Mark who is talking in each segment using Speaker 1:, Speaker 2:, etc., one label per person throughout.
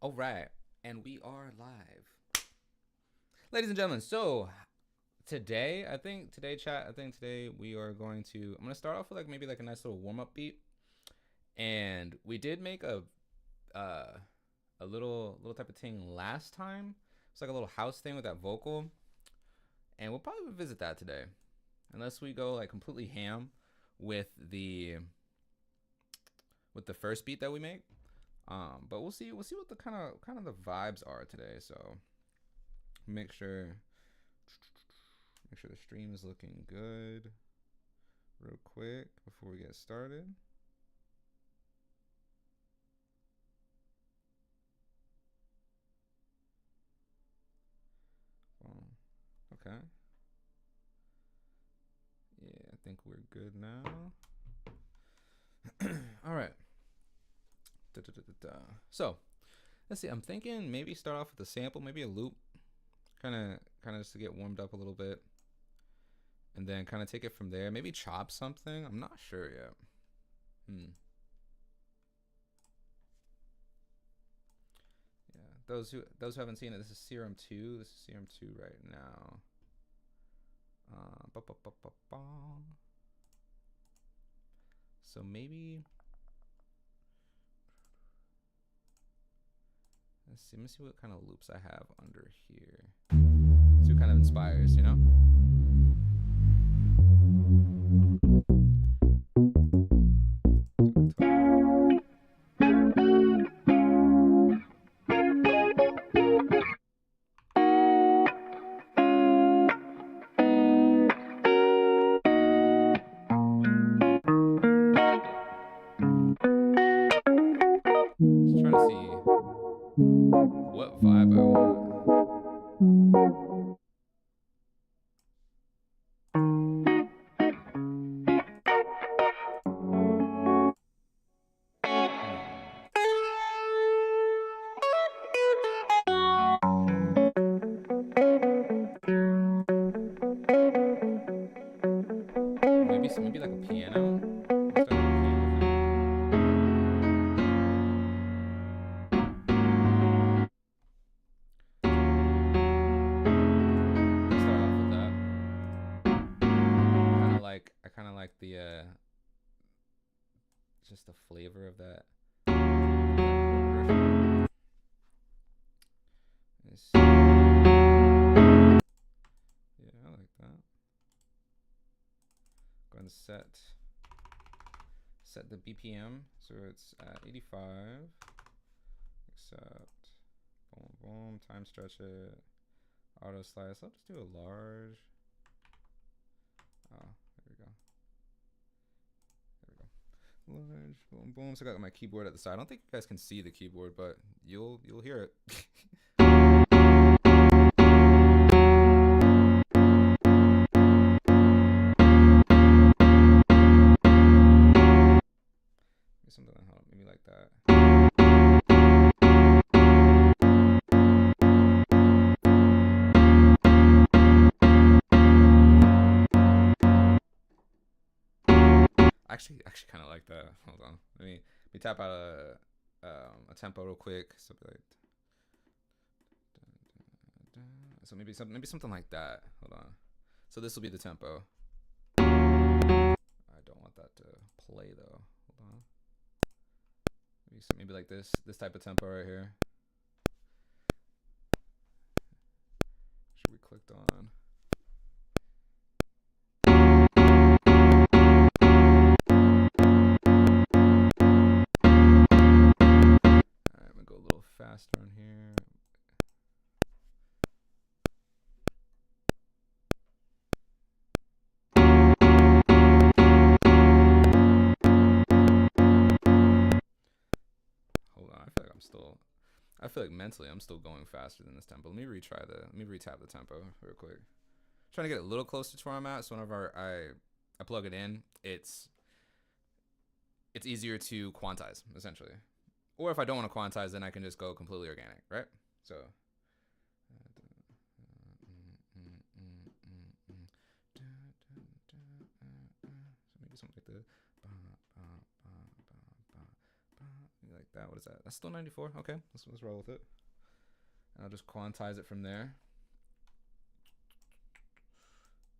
Speaker 1: All right, and we are live, ladies and gentlemen. So today, today we are going to. I'm gonna start off with like maybe like a nice little warm up beat, and we did make a little type of thing last time. It's like a little house thing with that vocal, and we'll probably revisit that today, unless we go like completely ham with the first beat that we make. But we'll see what the kind of the vibes are today. So make sure the stream is looking good real quick before we get started. Okay. Yeah, I think we're good now. All right. So let's see. I'm thinking maybe start off with a sample, maybe a loop, kind of just to get warmed up a little bit, and then kind of take it from there. Maybe chop something. I'm not sure yet. Yeah. Those who haven't seen it, this is Serum 2. This is Serum 2 right now. So maybe. Let me see what kind of loops I have under here. See what kind of inspires, you know? Just trying to see what vibe I want. Maybe like a piano. I kind of like the just the flavor of that. Yeah, I like that. Go ahead and set the BPM so it's at 85. Accept. Boom, boom. Time stretch it. Auto slice. I'll just do a large. Oh, there we go. Large, boom, boom. So I got my keyboard at the side. I don't think you guys can see the keyboard, but you'll hear it. Something maybe like that. Actually kind of like that. Hold on, let me tap out a tempo real quick. Something like, so maybe something like that. Hold on. So this will be the tempo. I don't want that to play though. Hold on. Maybe like this type of tempo right here. Should we clicked on? Faster on here. Hold on, I feel like mentally I'm still going faster than this tempo. Let me retap the tempo real quick. Trying to get it a little closer to where I'm at, so whenever I plug it in, it's easier to quantize, essentially. Or if I don't want to quantize, then I can just go completely organic, right? So maybe something like this. Like that. What is that? That's still 94. Okay, let's roll with it. And I'll just quantize it from there.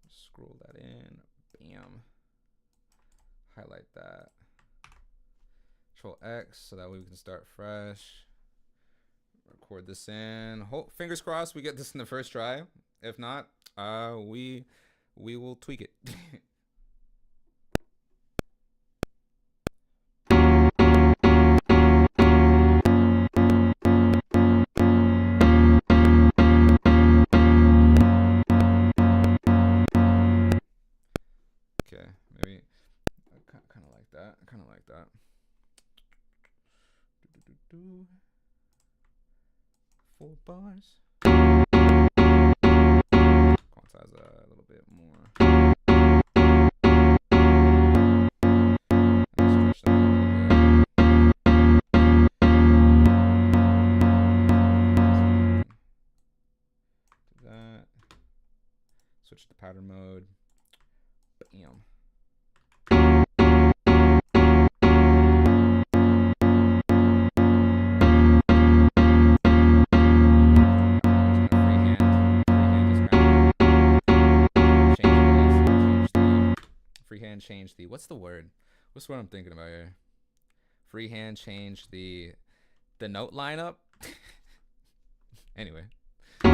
Speaker 1: Scroll that in. Bam. Highlight that. Control X so that way we can start fresh. Record this in. Fingers crossed we get this in the first try. If not, we will tweak it. Okay, maybe kind of like that. Kind of like that. 4 bars. Quantize that a little bit more. And stretch that out a little bit. Do that. Switch to pattern mode. Bam. Freehand change the, what's the word? What's what I'm thinking about here? Freehand change the note lineup. Anyway. So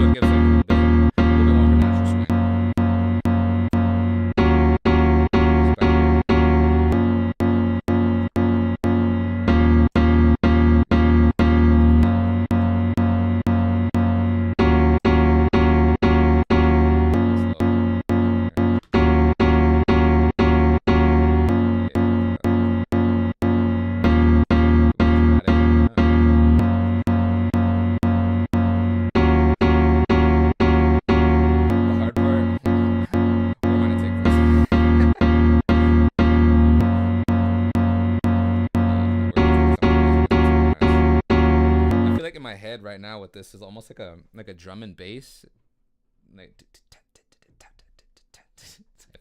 Speaker 1: it gives like a little bit more of a natural swing. My head right now with this is almost like a drum and bass like type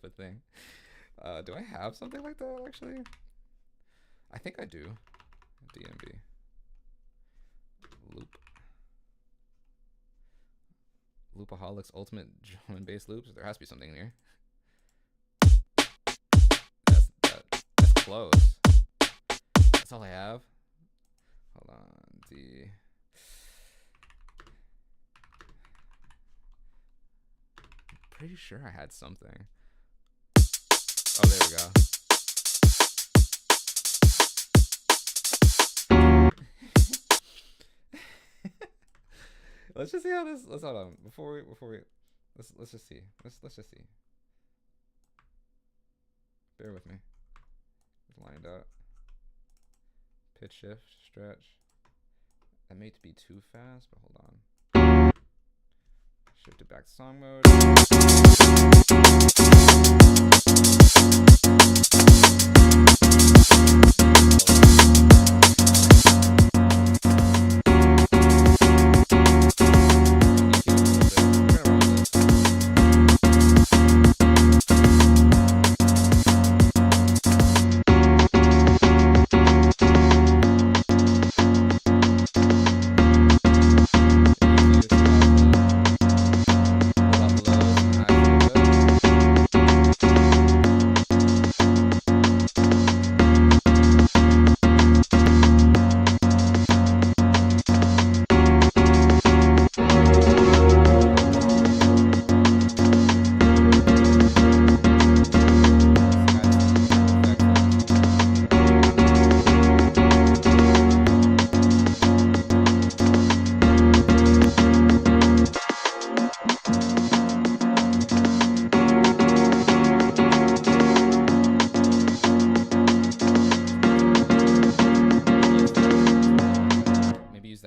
Speaker 1: of thing. Do I have something like that actually? I think I do. DMB Loopaholics Ultimate Drum and Bass Loops. There has to be something in here. That's close. That's all I have. Hold on. Pretty sure I had something. Oh, there we go. Let's just see how this. Let's hold on before we. Let's just see. Let's just see. Bear with me. It's lined up. Pitch shift stretch. That may be too fast, but hold on. Shift it back to song mode.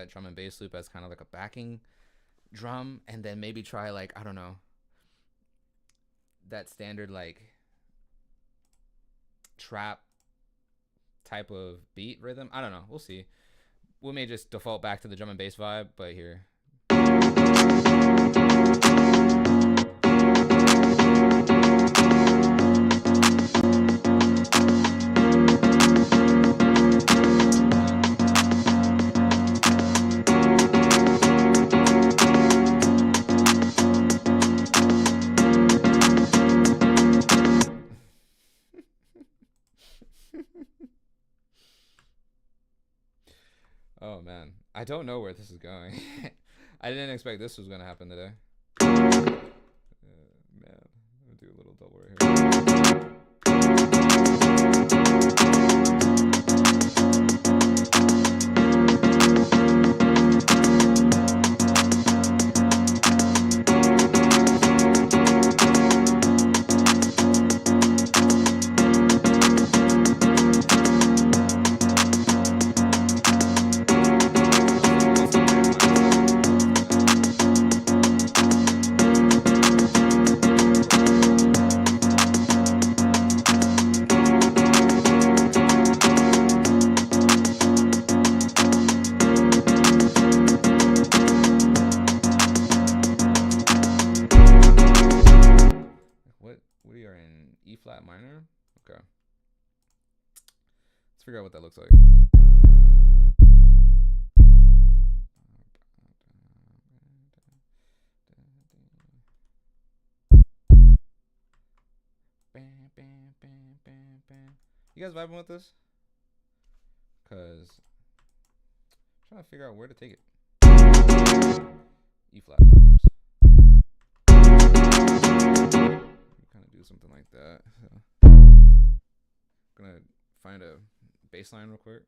Speaker 1: Drum and bass loop as kind of like a backing drum, and then maybe try like, I don't know, that standard like trap type of beat rhythm. I don't know, we'll see. We may just default back to the drum and bass vibe, but here I don't know where this is going. I didn't expect this was gonna happen today. Man, I'm gonna do a little double right here. We are in E flat minor. Okay. Let's figure out what that looks like. You guys vibing with this? Cause I'm trying to figure out where to take it. E flat. Kind of do something like that. So, gonna find a bass line real quick.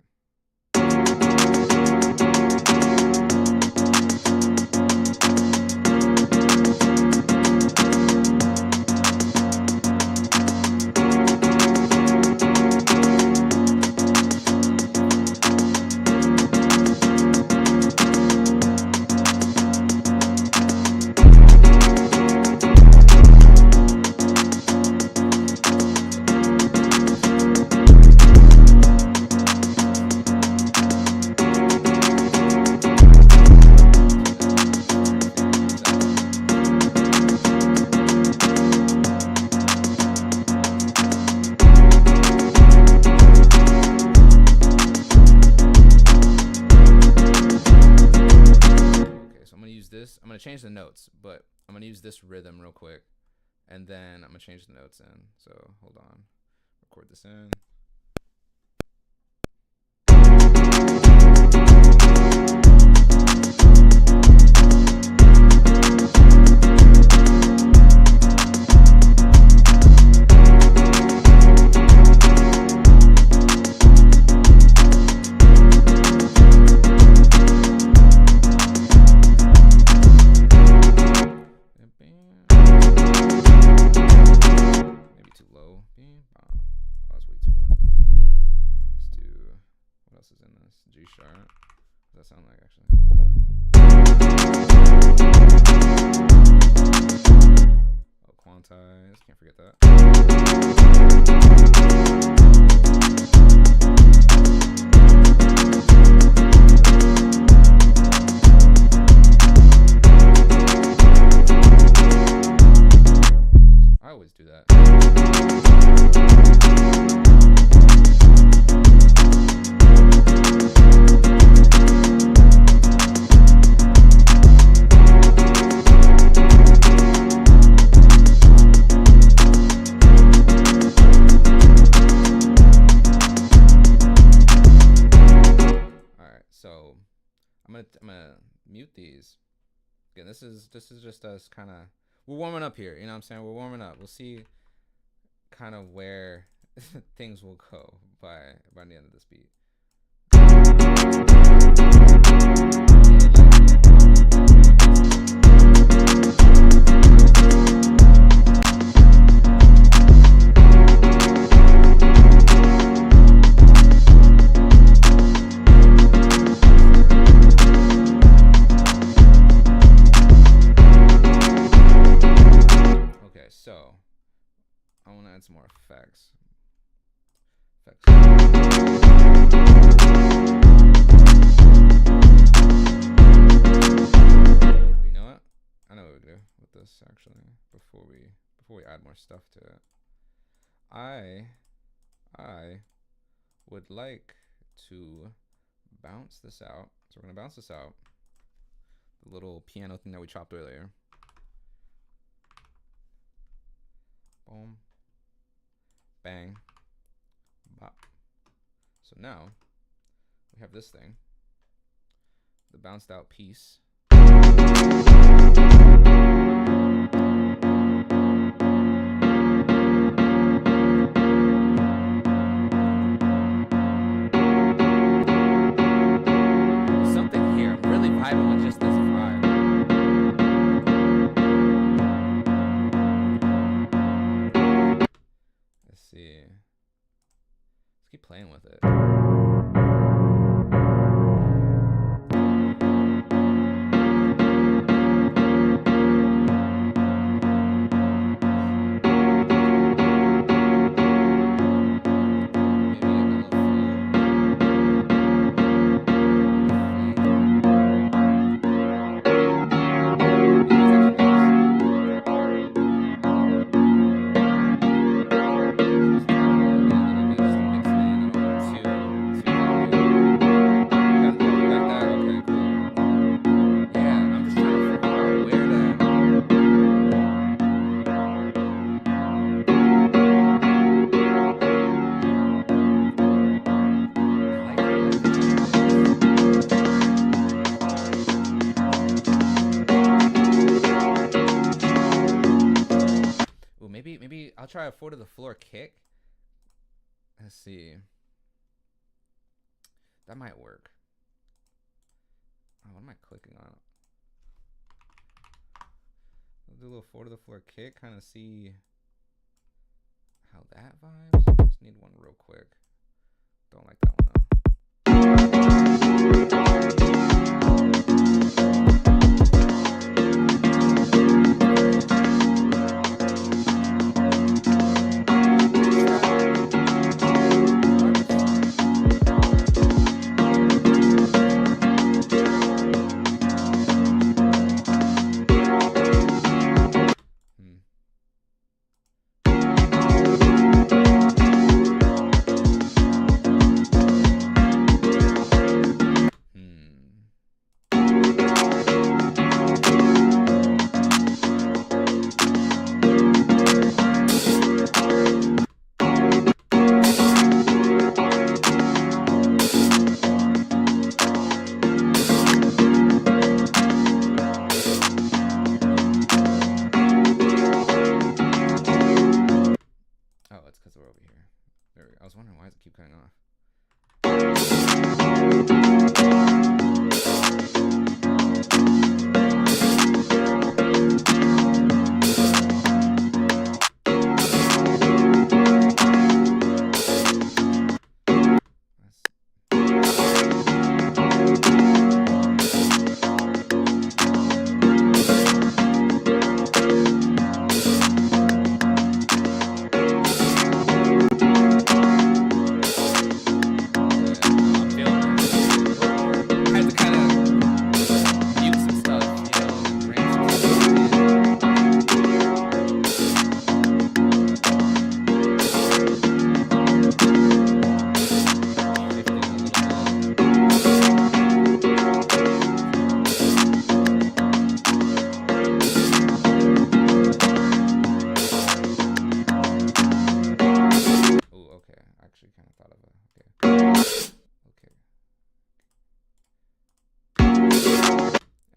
Speaker 1: I'm gonna change the notes, but I'm gonna use this rhythm real quick, and then I'm gonna change the notes in. So hold on, record this in. G sharp. What does that sound like actually? Oh, quantize. Can't forget that. I always do that. So I'm gonna mute these. Again, this is just us kind of, we're warming up here, you know what I'm saying? We're warming up. We'll see kind of where things will go by the end of this beat. So I want to add some more effects. You know what? I know what we do with this actually. Before we add more stuff to it, I would like to bounce this out. So we're gonna bounce this out. The little piano thing that we chopped earlier. Boom. Bang. Bop. So now we have this thing. the bounced out piece. Something here. I'm really vibing with just this vibe. Let's see. Let's keep playing with it. Maybe I'll try a 4 to the floor kick. Let's see. That might work. Oh, what am I clicking on? I'll do a little 4 to the floor kick, kind of see how that vibes. Just need one real quick. Don't like that one though. I was wondering why does it keep cutting off.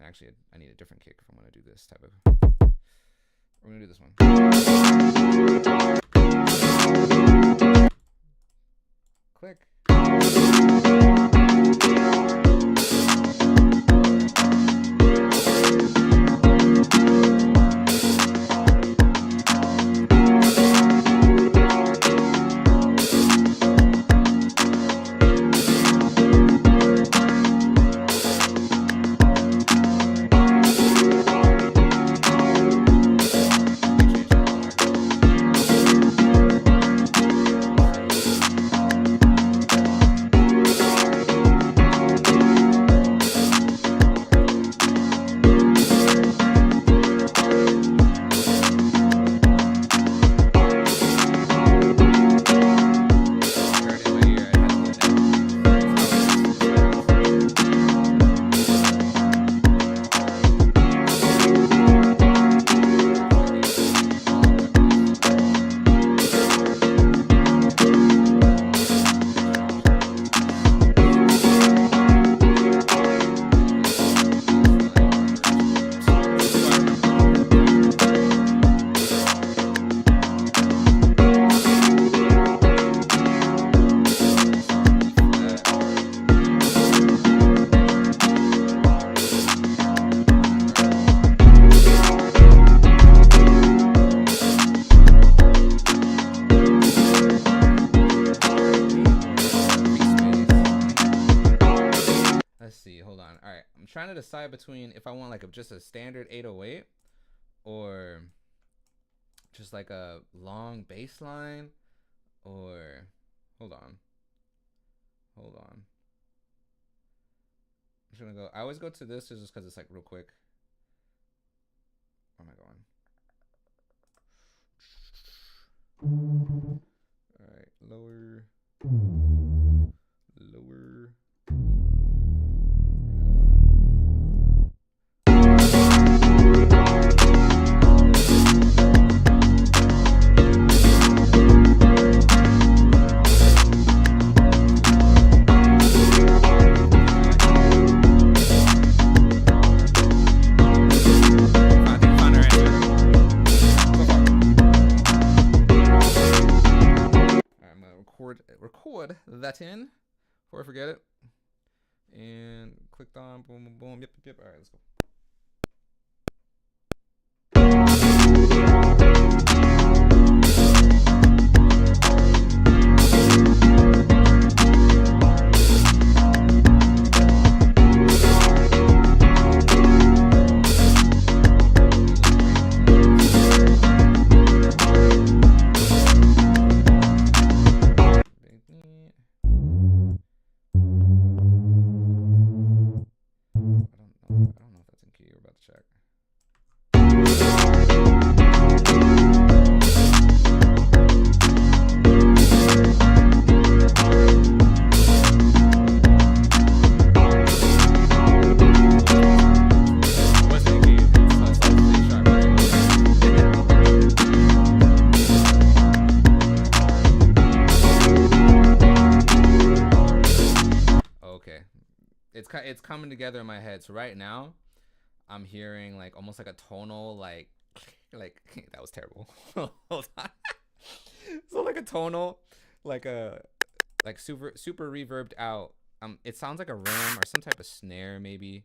Speaker 1: Actually, I need a different kick if I'm going to do this type of... We're going to do this one. Click. decide between if I want like just a standard 808 or just like a long bass line, or hold on. I'm just gonna go. I always go to this just because it's like real quick. Where am I going? All right, lower. Record that in before I forget it, and clicked on boom boom boom. Yep. All right, let's go. It's coming together in my head. So right now, I'm hearing like almost like a tonal like that was terrible. Hold on. So like a tonal, like super reverbed out. It sounds like a rim or some type of snare maybe.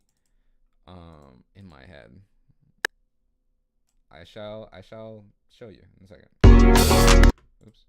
Speaker 1: In my head. I shall show you in a second. Oops.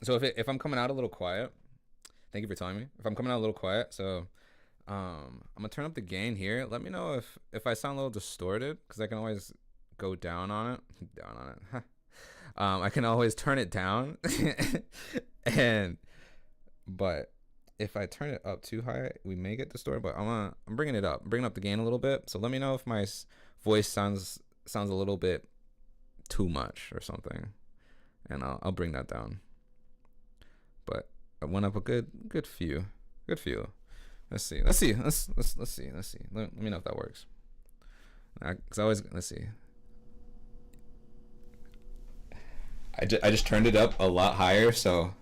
Speaker 1: So if I'm coming out a little quiet, thank you for telling me. If I'm coming out a little quiet, so I'm gonna turn up the gain here. Let me know if I sound a little distorted, because I can always go down on it. I can always turn it down, but if I turn it up too high, we may get distorted. But I'm bringing it up. I'm bringing up the gain a little bit. So let me know if my voice sounds a little bit too much or something, and I'll bring that down. But I went up a good few. Let's see. Let me know if that works. Cause I always, let's see. I just turned it up a lot higher, so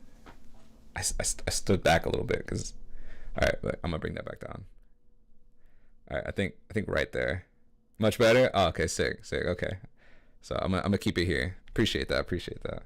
Speaker 1: I stood back a little bit. Cause all right, but I'm gonna bring that back down. All right, I think right there, much better. Oh, okay, sick. Okay, so I'm gonna keep it here. Appreciate that.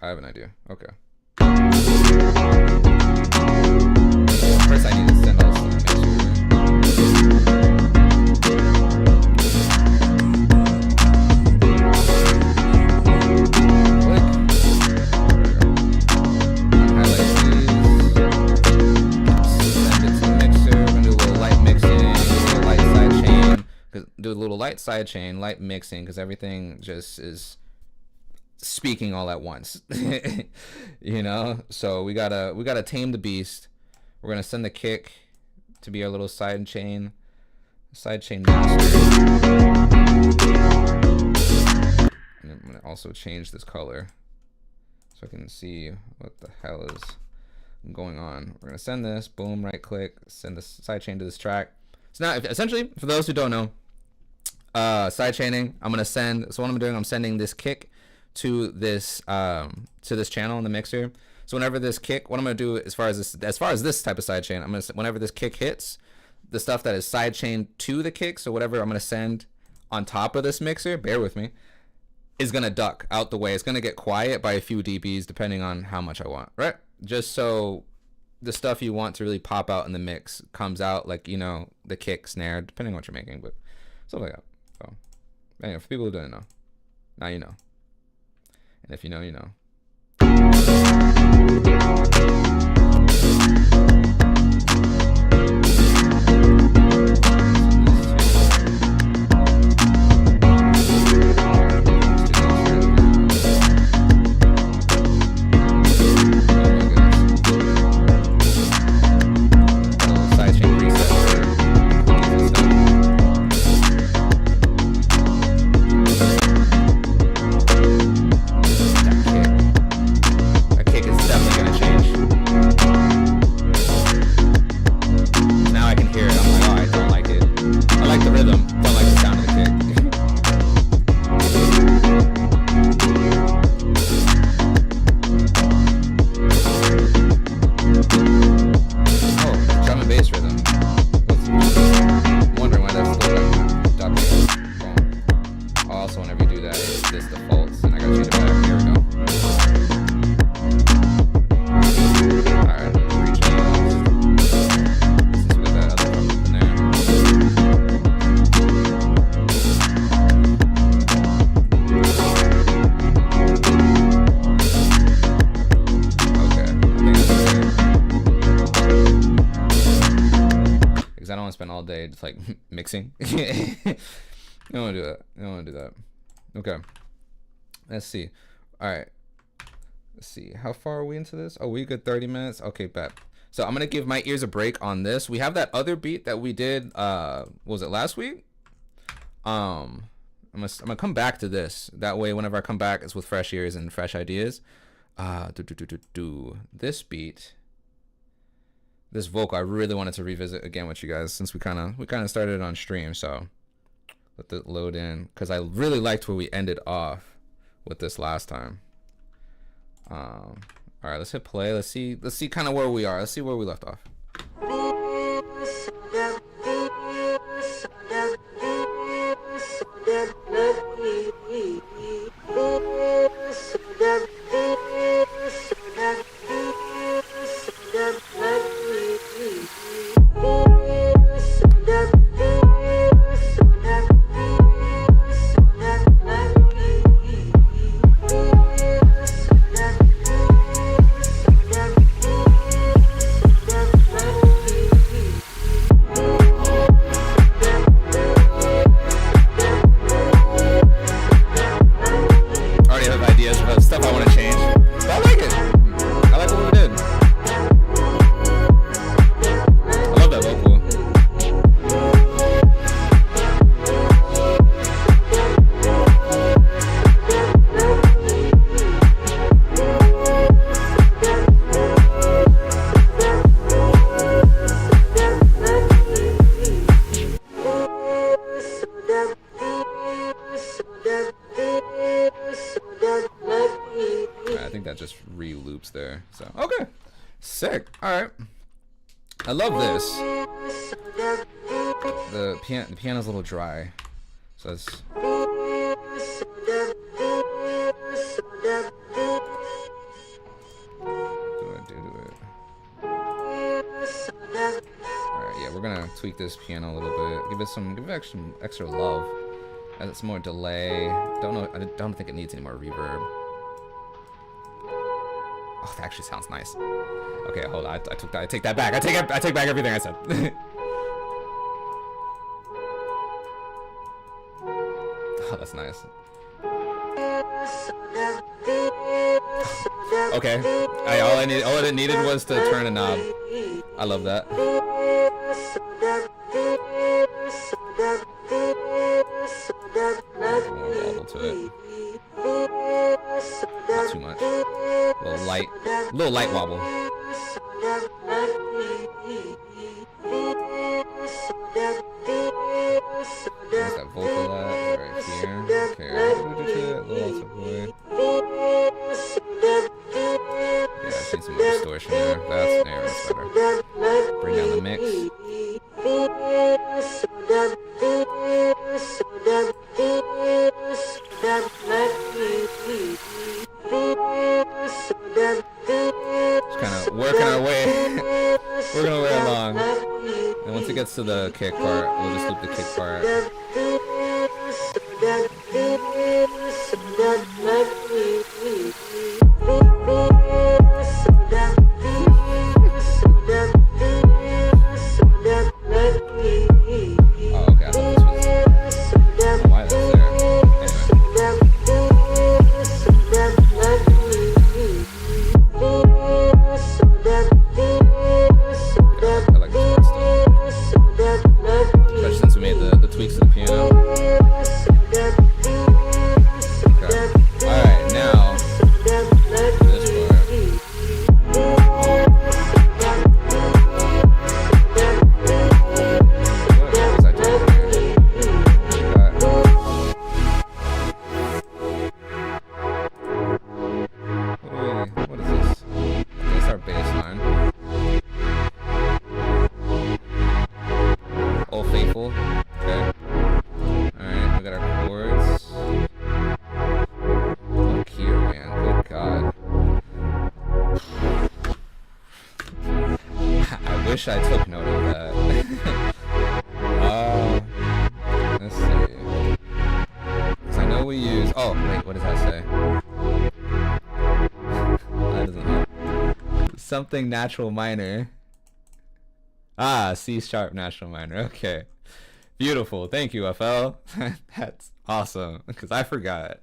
Speaker 1: I have an idea. Okay. First, I need to send all this to the mixer. Do a little light side chain, light mixing, because everything just is speaking all at once. You know, so we gotta tame the beast. We're gonna send the kick to be our little side chain master. And I'm gonna also change this color so I can see what the hell is going on. We're gonna send this, boom, right click, send the side chain to this track. So now, essentially, for those who don't know, side chaining, I'm gonna send. So what I'm doing, I'm sending this kick to this channel in the mixer. So whenever this kick, what I'm gonna do as far as this type of side chain, I'm gonna, whenever this kick hits, the stuff that is side chained to the kick, so whatever I'm gonna send on top of this mixer, bear with me, is gonna duck out the way. It's gonna get quiet by a few dBs depending on how much I want, right? Just so the stuff you want to really pop out in the mix comes out, like, you know, the kick, snare, depending on what you're making, but stuff like that. So anyway, for people who didn't know, now you know. And if you know, you know. All day just like mixing. You don't want to do that. You don't want to do that. Okay, let's see. All right, let's see, how far are we into this? Oh, we good 30 minutes. Okay, bet. So I'm gonna give my ears a break on this. We have that other beat that we did, what was it, last week? I'm gonna come back to this. That way whenever I come back, it's with fresh ears and fresh ideas. This beat, this vocal, I really wanted to revisit again with you guys since we kind of started it on stream. So let it load in, because I really liked where we ended off with this last time. All right, let's hit play. Let's see kind of where we are. Let's see where we left off. There, so okay, sick. All right, I love this. The piano's a little dry, so it's tweak this piano a little bit. Give it extra love. Add some more delay. I don't think it needs any more reverb. Oh, that actually sounds nice. Okay, hold on. I take that back. I take back everything I said. Oh, that's nice. Okay. All it needed was to turn a knob. I love that. More wobble to it. Not too much. Little light wobble. Where's that vocal at? Right here. Okay. A little alto boy. Yeah, I see some more distortion there. That's better. Bring down the mix. Just kind of working our way along. And once it gets to the kick part, we'll just loop the kick part. I took note of that. Let's see. Because I know we use. Oh wait, what does that say? That doesn't help. Something natural minor. Ah, C sharp natural minor. Okay, beautiful. Thank you, FL. That's awesome. Because I forgot.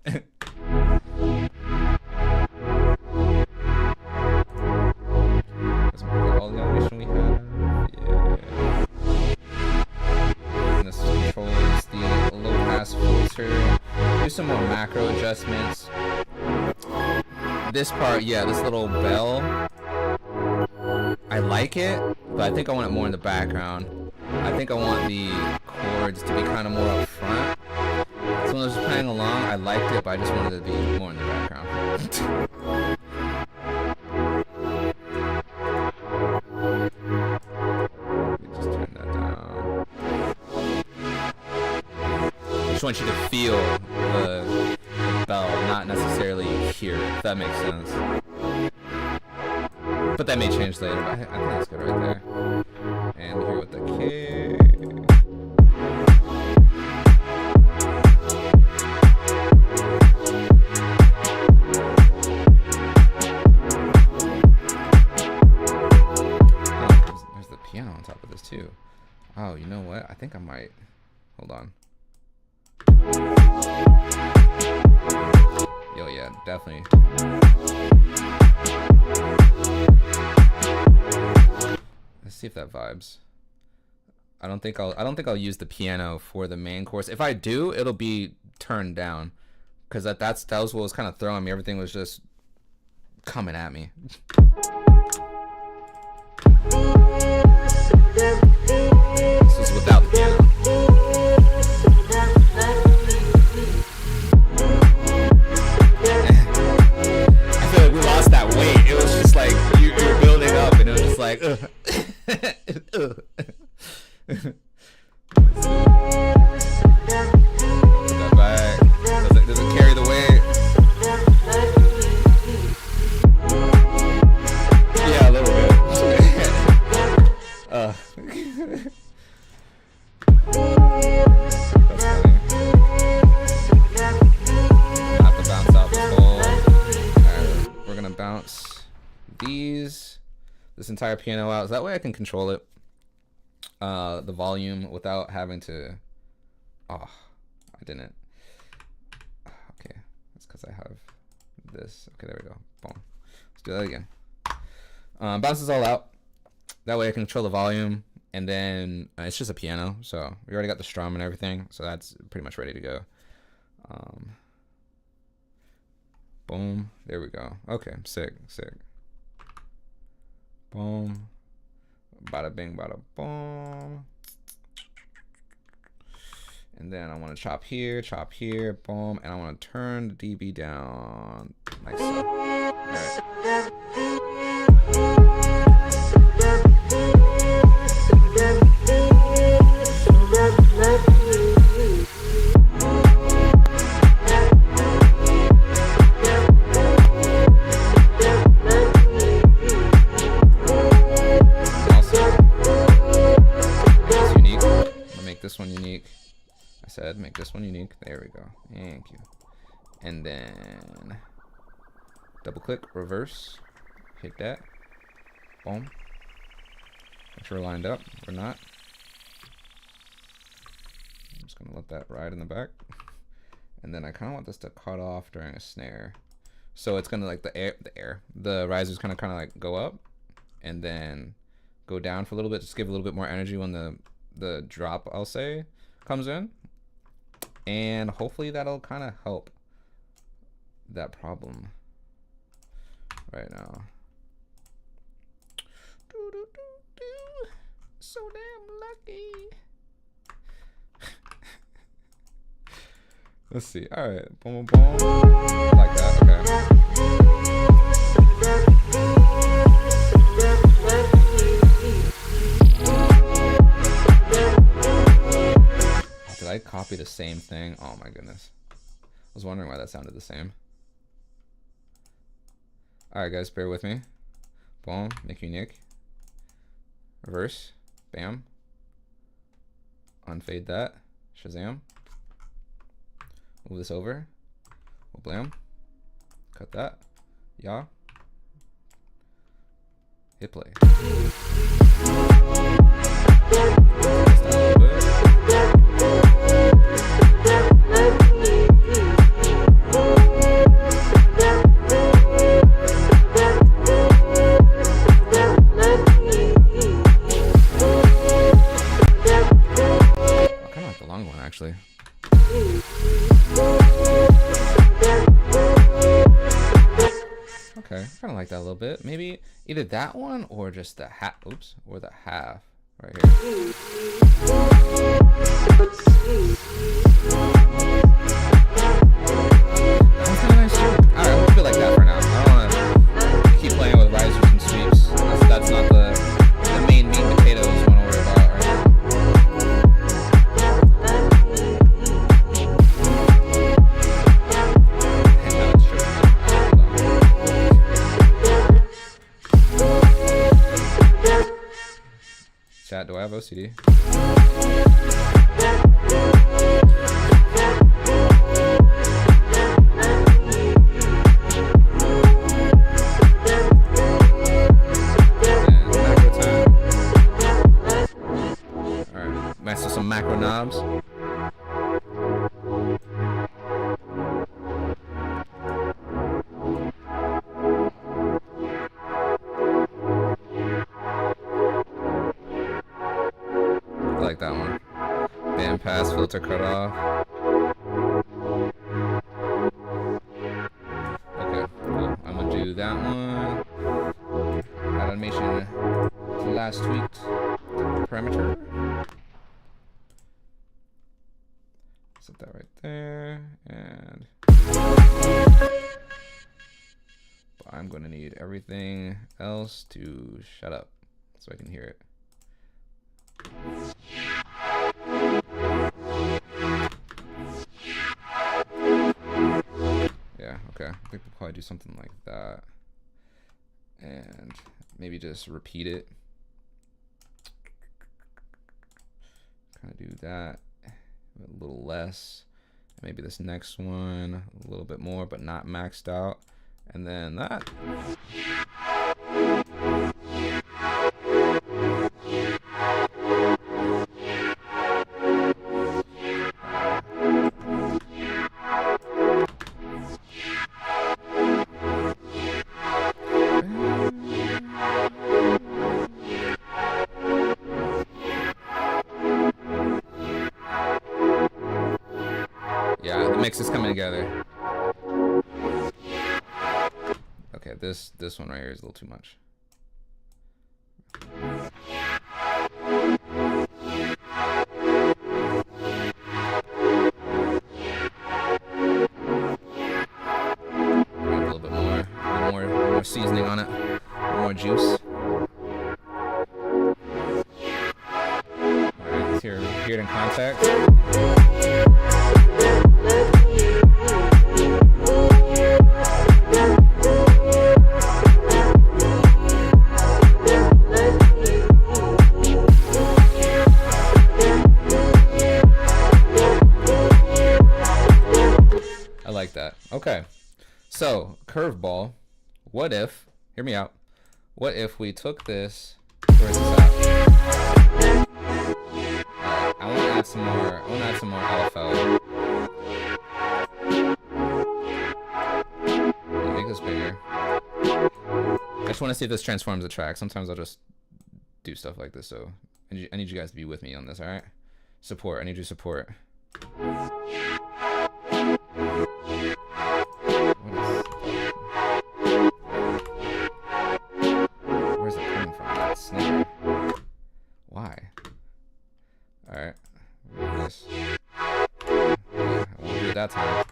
Speaker 1: All the automation we have. Filter. Do some more macro adjustments. This part, yeah, this little bell, I like it, but I think I want it more in the background. I think I want the chords to be kind of more up front. So when I was playing along, I liked it, but I just wanted it to be more in the background. Just turn that down. I just want you to feel the bell, not necessarily hear it, if that makes sense. But that may change later, but I think that's good right there. And here with the kick. Oh, there's the piano on top of this too. Oh, you know what? I think I might. Hold on. Yo, yeah, definitely. Let's see if that vibes. I don't think I'll use the piano for the main chorus. If I do, it'll be turned down, because that was what was kind of throwing me. Everything was just coming at me. This is without the piano. That weight, it was just like you were building up, and it was just like ugh. That back doesn't carry the weight. Yeah, a little bit. bounce this entire piano out. So that way I can control it, the volume, without having to. Oh, I didn't. Okay, that's because I have this. Okay, there we go. Boom. Let's do that again. Bounces all out. That way I can control the volume, and then it's just a piano, so we already got the strum and everything, so that's pretty much ready to go. Boom. There we go. Okay, sick. Boom. Bada bing, bada boom. And then I want to chop here, boom, and I want to turn the dB down. Nice. All right. This one unique. I said make this one unique. There we go. Thank you. And then double click, reverse, hit that. Boom. Make sure we're lined up. We're not. I'm just gonna let that ride in the back. And then I kind of want this to cut off during a snare. So it's gonna like the risers kind of like go up and then go down for a little bit, just give a little bit more energy when the drop, I'll say, comes in, and hopefully that'll kind of help that problem right now. So damn lucky. Let's see. All right, boom, boom, boom, like that. Okay. Did I copy the same thing? Oh my goodness. I was wondering why that sounded the same. Alright guys, bear with me. Boom, make unique. Reverse. Bam. Unfade that. Shazam. Move this over. Blam. Cut that. Yeah. Hit play. Actually. Okay, I kind of like that a little bit. Maybe either that one or just the half. Oops, or the half right here. That's kind of nice too. All right, we'll feel like that for now. I don't want to keep playing with risers and sweeps. That's not the main meat and potatoes we want to worry about right now. Chat, do I have OCD? Alright, master some macro knobs. Like that one. Band pass, filter cut off. Okay, cool. I'm gonna do that one. Add animation to last tweaked parameter. Set that right there. And I'm gonna need everything else to shut up so I can hear it. Yeah, okay. I think we'll probably do something like that. And maybe just repeat it. Kind of do that a little less. Maybe this next one a little bit more, but not maxed out. And then that. Yeah, the mix is coming together. Okay, this one right here is a little too much. A little bit more seasoning on it, a little more juice. All right, here it in contact. I like that. Okay, so curveball. What if? Hear me out. What if we took this? Where's this at? I want to add some more. I want to add some more LFO. Make this bigger. I just want to see if this transforms the track. Sometimes I'll just do stuff like this. So I need you guys to be with me on this. All right. Support. I need your support. Where's it coming from? That snare. Why? All right. This. I won't do it that time.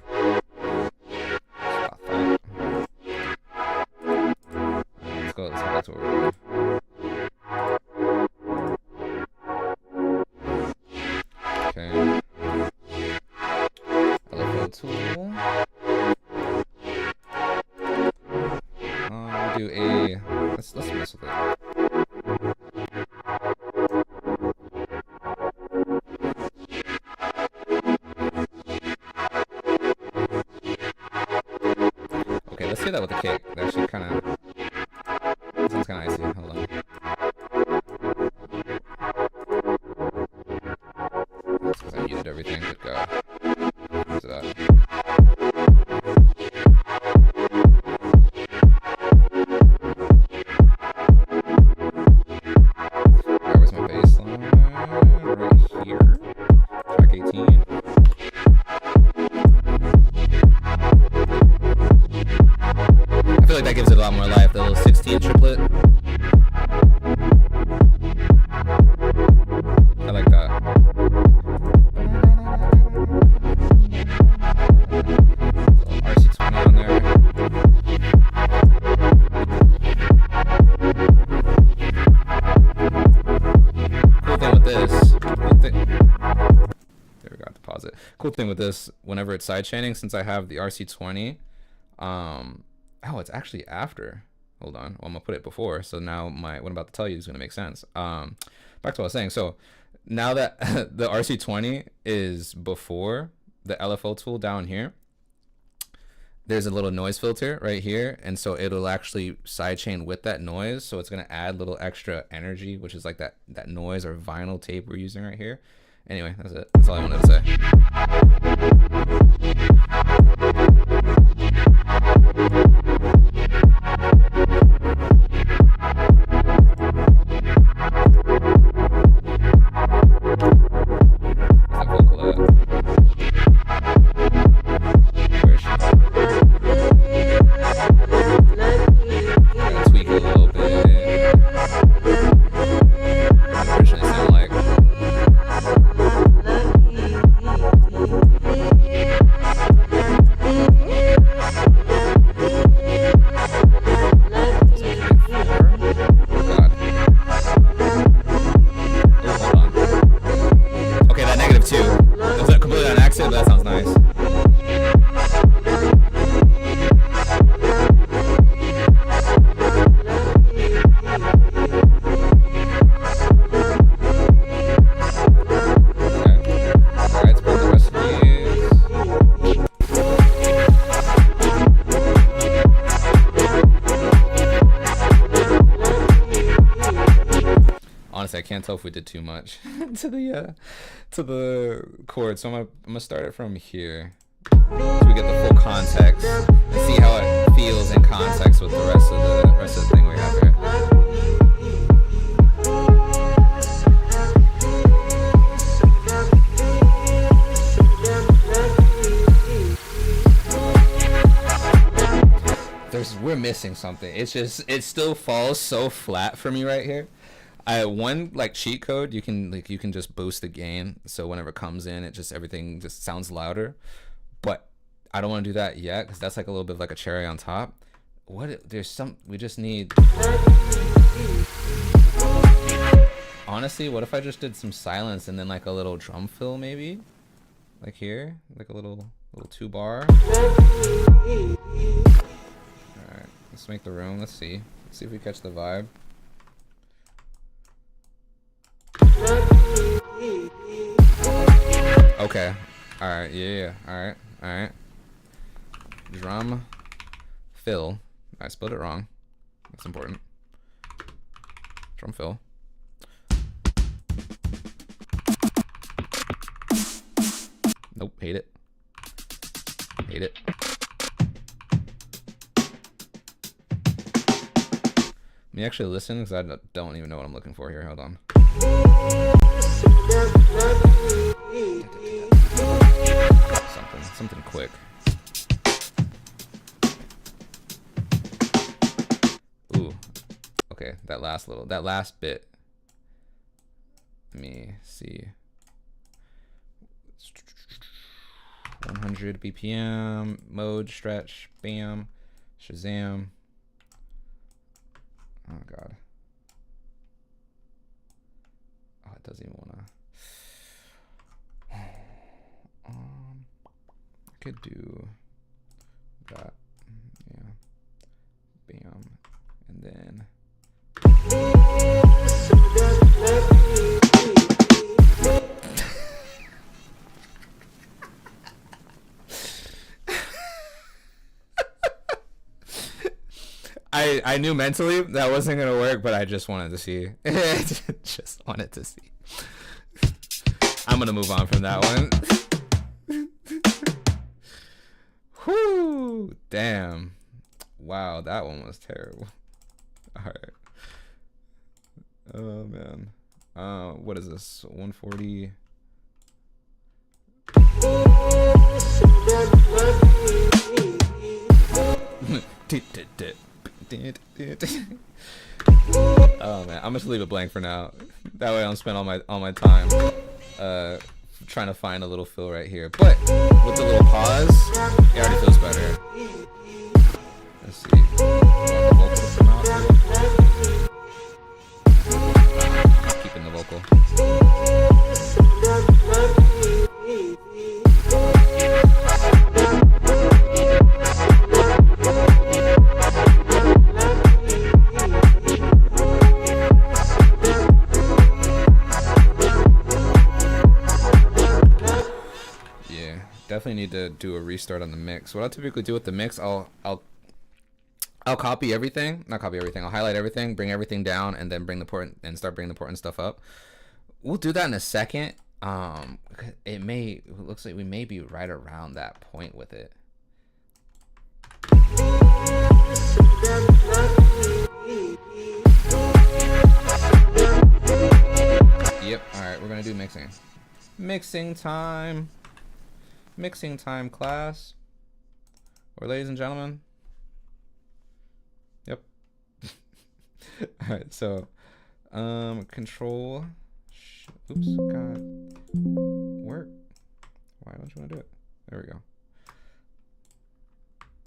Speaker 1: Let's go back to what we're doing. Okay. LFO tool. We'll do a. Let's mess with it. Okay, let's do that with the kick. That actually kind of sounds kind of icy. Hold on. That's because I muted everything. Good God. Where's that? Alright, where's my bass line? Right here. Track 18. I feel like that gives it a lot more life, the little 16 triplet. I like that. RC20 on there. Cool thing with this, there we go, deposit. Cool thing with this, whenever it's sidechaining, since I have the RC20, oh, it's actually after. Hold on. Well, I'm gonna put it before. So now what I'm about to tell you is gonna make sense. Back to what I was saying. So now that the RC20 is before the LFO tool down here, there's a little noise filter right here, and so it'll actually sidechain with that noise. So it's gonna add little extra energy, which is like that noise or vinyl tape we're using right here. Anyway, that's it. That's all I wanted to say. can't tell if we did too much to the chord. So I'm gonna start it from here, so we get the full context and see how it feels in context with the rest of the thing we have here. We're missing something. It's just, it still falls so flat for me right here. One like cheat code, you can just boost the gain, so whenever it comes in, everything just sounds louder. But I don't want to do that yet, because that's like a little bit of like a cherry on top. We just need, honestly, what if I just did some silence and then like a little drum fill, maybe like here, like a little 2-bar. Alright, let's make the room. Let's see if we catch the vibe. Okay. Alright, yeah. Alright. Drum fill. I spelled it wrong. That's important. Drum fill. Nope, hate it. Let me actually listen, because I don't even know what I'm looking for here. Hold on. Something quick. Ooh. Okay, that last bit. Let me see. 100 BPM, mode, stretch, bam, Shazam. Oh god. Oh, it doesn't even wanna. I could do that. Yeah. Bam. And then. I knew mentally that wasn't gonna work, but I just wanted to see. Just wanted to see. I'm gonna move on from that one. Whoo! Damn. Wow, that one was terrible. Alright. Oh man. What is this? 140. Oh man, I'm just leave it blank for now. That way I don't spend all my time trying to find a little fill right here. But with the little pause, it already feels better. Let's see. Keeping the vocal. Definitely need to do a restart on the mix. What I'll typically do with the mix, I'll copy everything, not copy everything. I'll highlight everything, bring everything down, and then start bringing the important stuff up. We'll do that in a second. It looks like we may be right around that point with it. Yep. All right, we're gonna do mixing. Mixing time. Mixing time, class. Or ladies and gentlemen. Yep. Alright, so control. Oops, god. Work. Why don't you want to do it? There we go.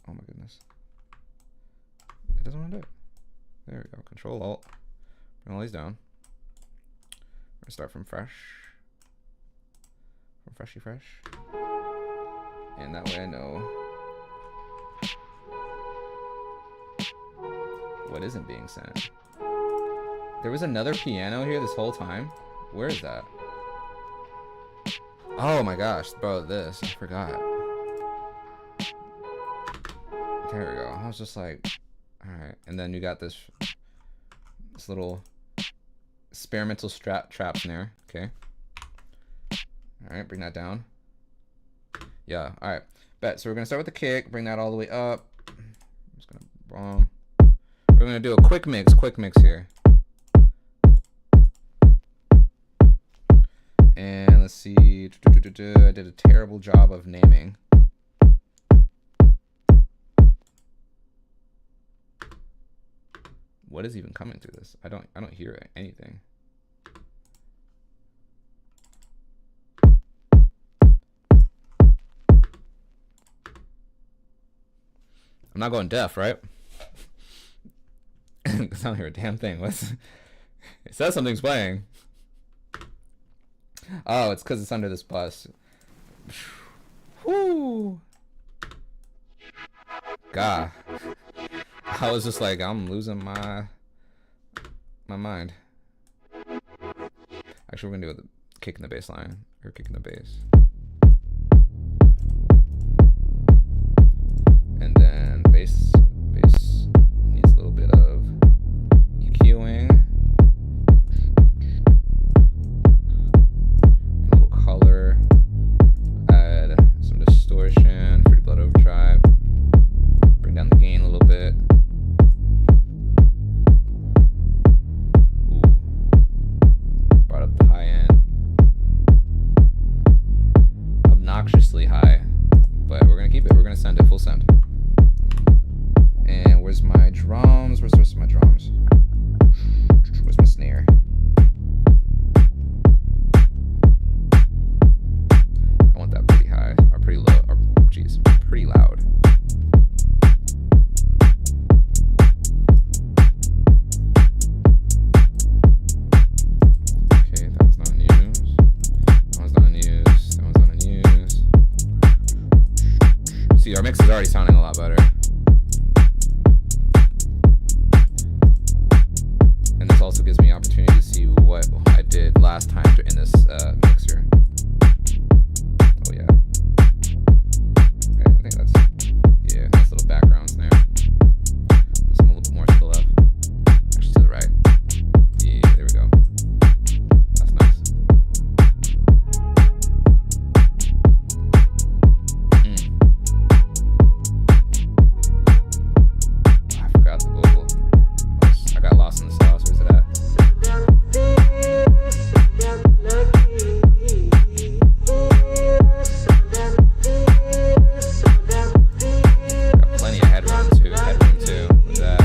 Speaker 1: Oh my goodness. It doesn't want to do it. There we go. Control Alt. Bring all these down. We're gonna start from fresh. From freshy fresh. And that way I know what isn't being sent. There was another piano here this whole time. Where is that? Oh my gosh, bro, this. I forgot. There we go. I was just like, alright. And then you got this little experimental trap snare. Okay. All right, bring that down. Yeah. All right. Bet. So we're gonna start with the kick. Bring that all the way up. I'm just gonna we're gonna do a quick mix here. And let's see. I did a terrible job of naming. What is even coming through this? I don't hear anything. I'm not going deaf, right? Because I don't hear a damn thing. It says something's playing. Oh, it's because it's under this bus. Whoo! God. I was just like, I'm losing my mind. Actually, we're gonna do a kick in the bass line. Or kick in the bass. And then bass needs a little bit of EQing. A little color. Add some distortion, Fruity Blood Overdrive. Bring down the gain a little bit. Ooh. Brought up the high end. Obnoxiously high. But we're gonna keep it. We're gonna send it full send. And where's my drums? Where's the rest of my drums? Where's my snare? I want that pretty high, or pretty low, or geez, pretty loud. Okay, that one's not in use. That one's not in use. That one's not in use. See, our mix is already sounding a lot better. And this also gives me opportunity to see what I did last time in this mixer. Oh yeah. Okay, I think that's, yeah, nice little background snare. Just a little bit more to the left. Actually to the right. Yeah, there we go. That's nice. I forgot the vocal. I got lost in the sauce. Where's it at? Got plenty of headroom too. Where's that?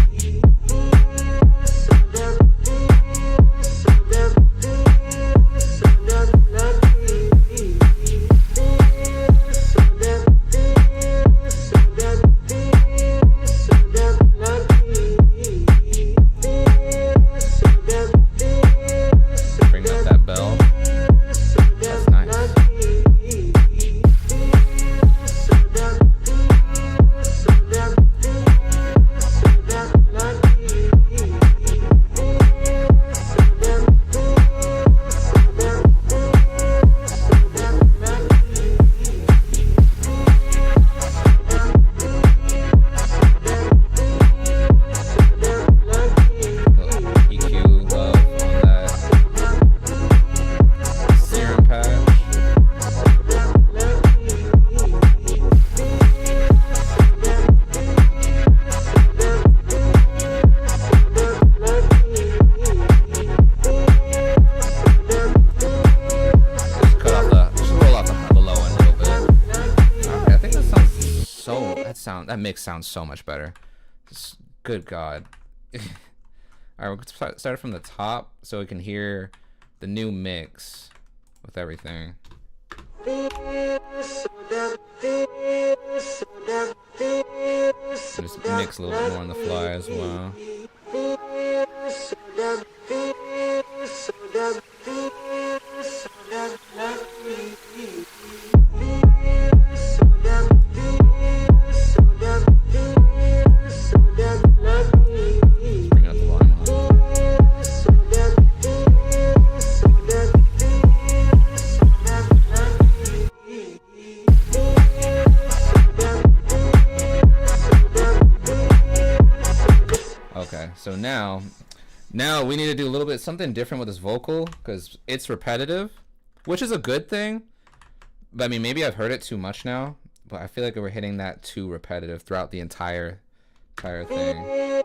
Speaker 1: Bring up that bell. That's nice. EQ love on that Serum patch. Just roll off the low end a little bit. Okay, I think that mix sounds so much better. Good God. All right, we're gonna start from the top so we can hear the new mix with everything. Just mix a little bit more on the fly as well. Bring out the volume on. Okay, so now Now we need to do a little bit something different with this vocal because it's repetitive, which is a good thing. But I mean, maybe I've heard it too much now, but I feel like we're hitting that too repetitive throughout the entire thing.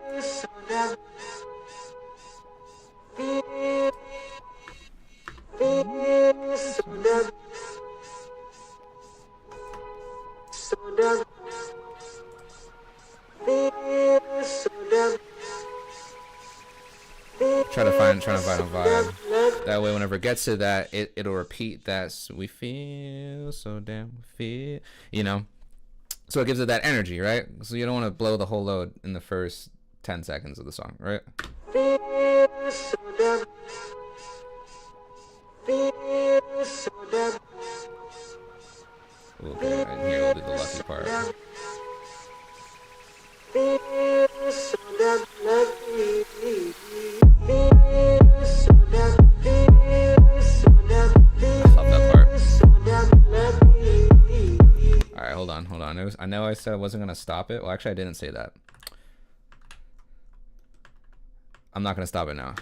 Speaker 1: Trying to find a vibe. That way, whenever it gets to that, it'll repeat that. So we feel so damn, we feel, you know. So it gives it that energy, right? So you don't want to blow the whole load in the first 10 seconds of the song, right? Okay, and here we'll do the lucky part. Hold on. I know I said I wasn't gonna stop it. Well, actually, I didn't say that. I'm not gonna stop it now.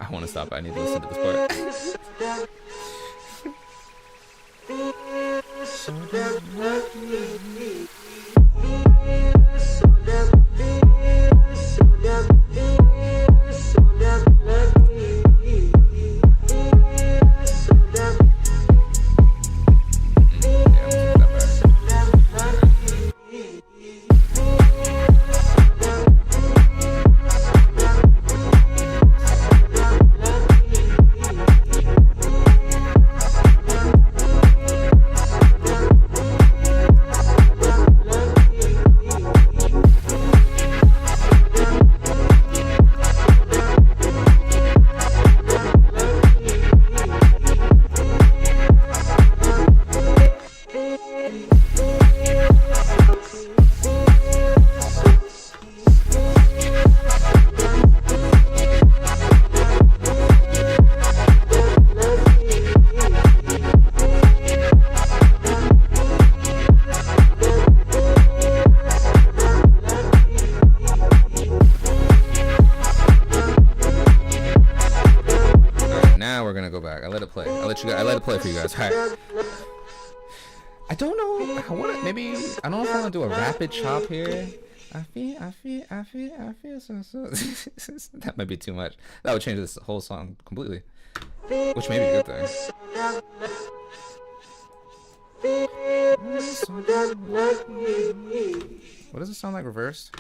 Speaker 1: I want to stop it. I need to listen to this part. I let it play for you guys. All right. I don't know. I don't know if I want to do a rapid chop here. I feel so. That might be too much. That would change this whole song completely, which may be a good thing. What does it sound like reversed?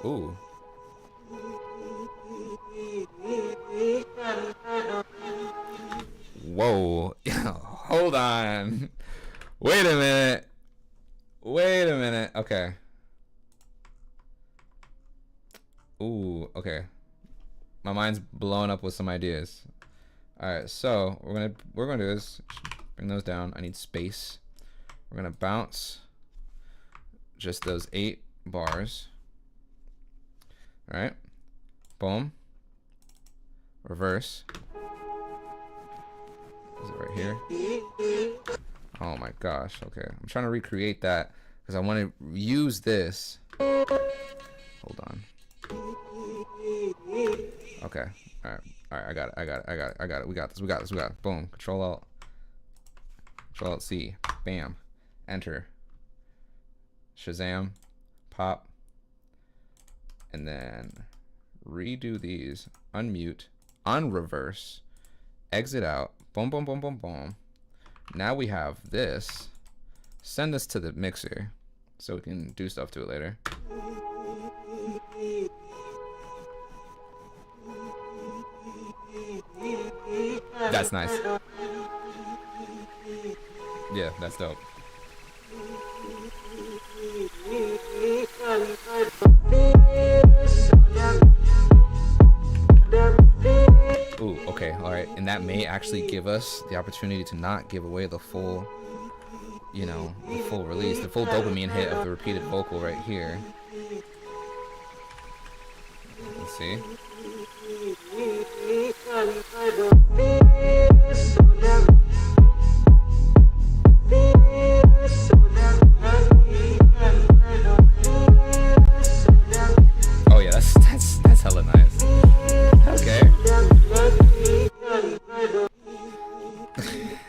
Speaker 1: Ooh. Whoa. Hold on. Wait a minute. Okay. Ooh, okay. My mind's blowing up with some ideas. Alright, so we're gonna do is bring those down. I need space. We're gonna bounce just those 8 bars. Alright. Boom. Reverse. Is it right here? Oh my gosh. Okay. I'm trying to recreate that because I want to use this. Hold on. Okay. All right. I got it. We got this. Boom. Control Alt C. Bam. Enter. Shazam. Pop. And then redo these. Unmute. Unreverse. Exit out. Boom, boom, boom, boom, boom. Now we have this. Send this to the mixer so we can do stuff to it later. That's nice. Yeah, that's dope. Ooh, okay, alright. And that may actually give us the opportunity to not give away the full, you know, the full release, the full dopamine hit of the repeated vocal right here. Let's see.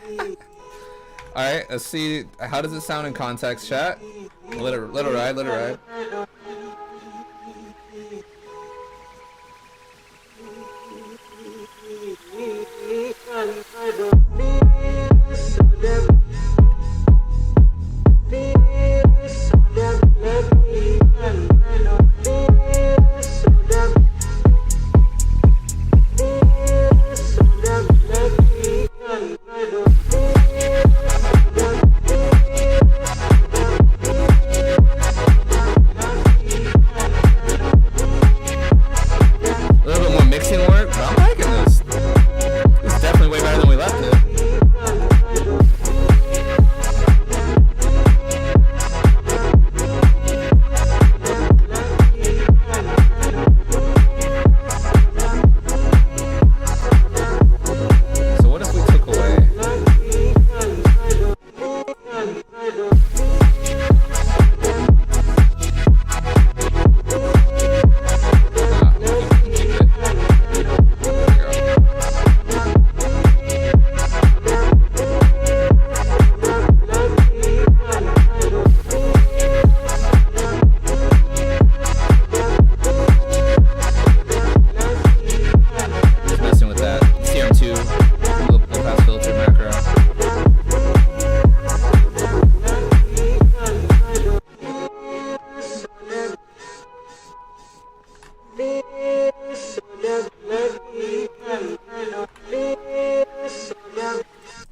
Speaker 1: All right, let's see. How does it sound in context, chat? Let it ride. Let it ride.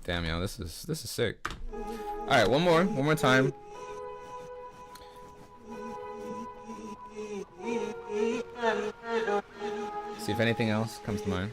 Speaker 1: Damn, yo, this is sick. All right, one more time. See if anything else comes to mind.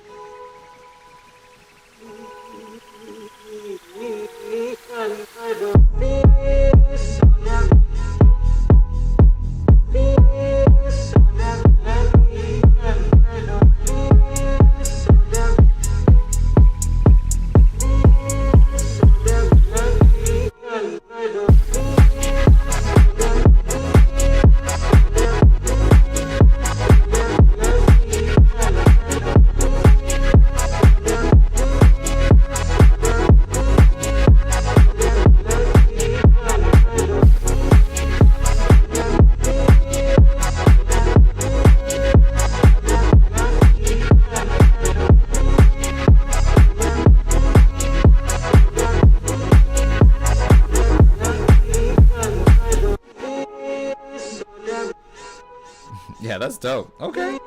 Speaker 1: Yeah, that's dope. Okay.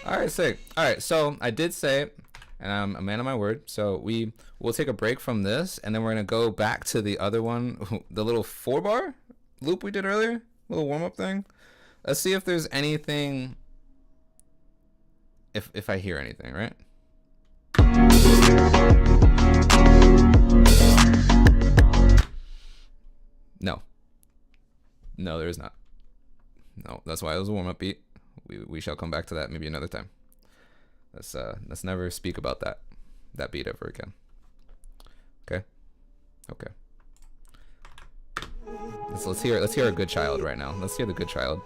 Speaker 1: All right, sick. All right, so I did say, and I'm a man of my word, so we'll take a break from this, and then we're going to go back to the other one, the little 4-bar loop we did earlier, little warm-up thing. Let's see if there's anything, if I hear anything, right? No, there is not. No, that's why it was a warm-up beat. We shall come back to that maybe another time. Let's never speak about that beat ever again. Okay. Let's hear a good child right now. Let's hear the good child.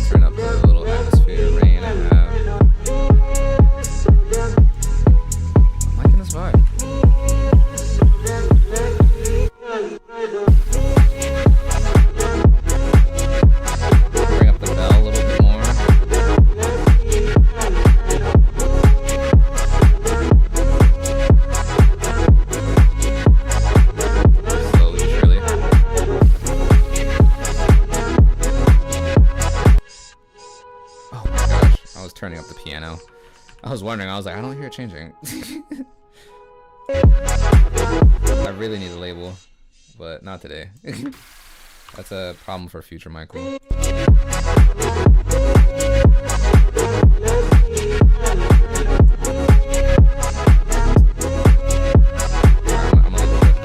Speaker 1: Turn up the little atmosphere, rain I have. I'm liking this vibe. Bring up the bell a little bit more. Slowly, surely. Oh my gosh, I was turning up the piano. I was wondering, I was like, I don't hear it changing. I really need a label, but not today. That's a problem for future Michael. I'm a little bit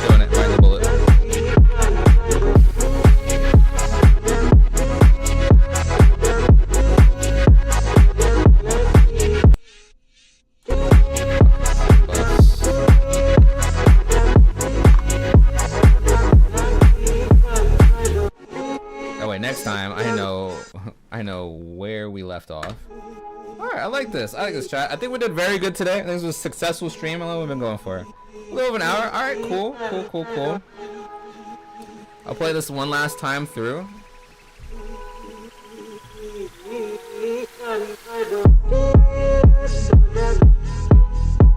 Speaker 1: doing it, bite the bullet. know where we left off. All right, I like this. I like this, chat. I think we did very good today. I think this was a successful stream. How long have we been going for? A little over an hour. All right, cool, cool, cool, cool. I'll play this one last time through.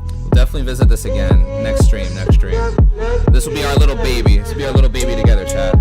Speaker 1: We'll definitely visit this again next stream. Next stream. This will be our little baby. This will be our little baby together, chat.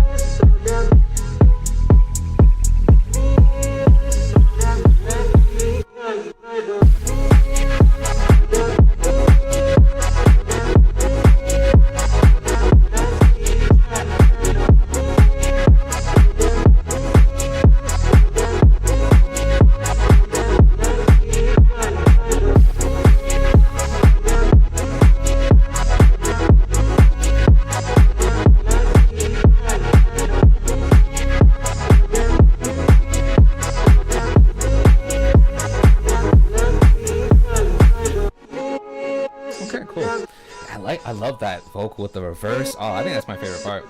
Speaker 1: I love that vocal with the reverse. Oh, I think that's my favorite part.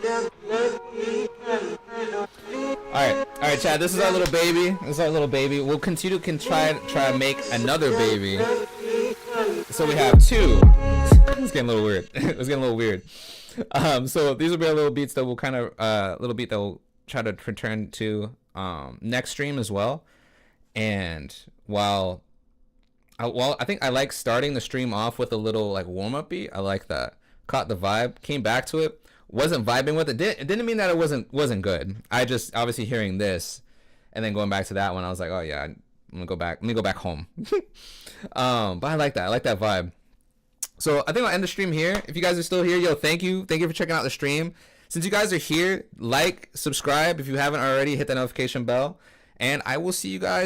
Speaker 1: Alright, Chad, this is our little baby. This is our little baby. We'll continue to try to make another baby. So we have two. It's getting a little weird. It's getting a little weird. So these will be our little beats that we'll kind of little beat that we'll try to return to next stream as well. And while I think I like starting the stream off with a little like warm-up beat. I like that. Caught the vibe, came back to it, wasn't vibing with it. It didn't mean that it wasn't good. I just obviously hearing this and then going back to that one, I was like, oh yeah, I'm gonna go back. Let me go back home. But I like that. I like that vibe. So I think I'll end the stream here. If you guys are still here, yo, thank you for checking out the stream. Since you guys are here, like, subscribe if you haven't already. Hit the notification bell, and I will see you guys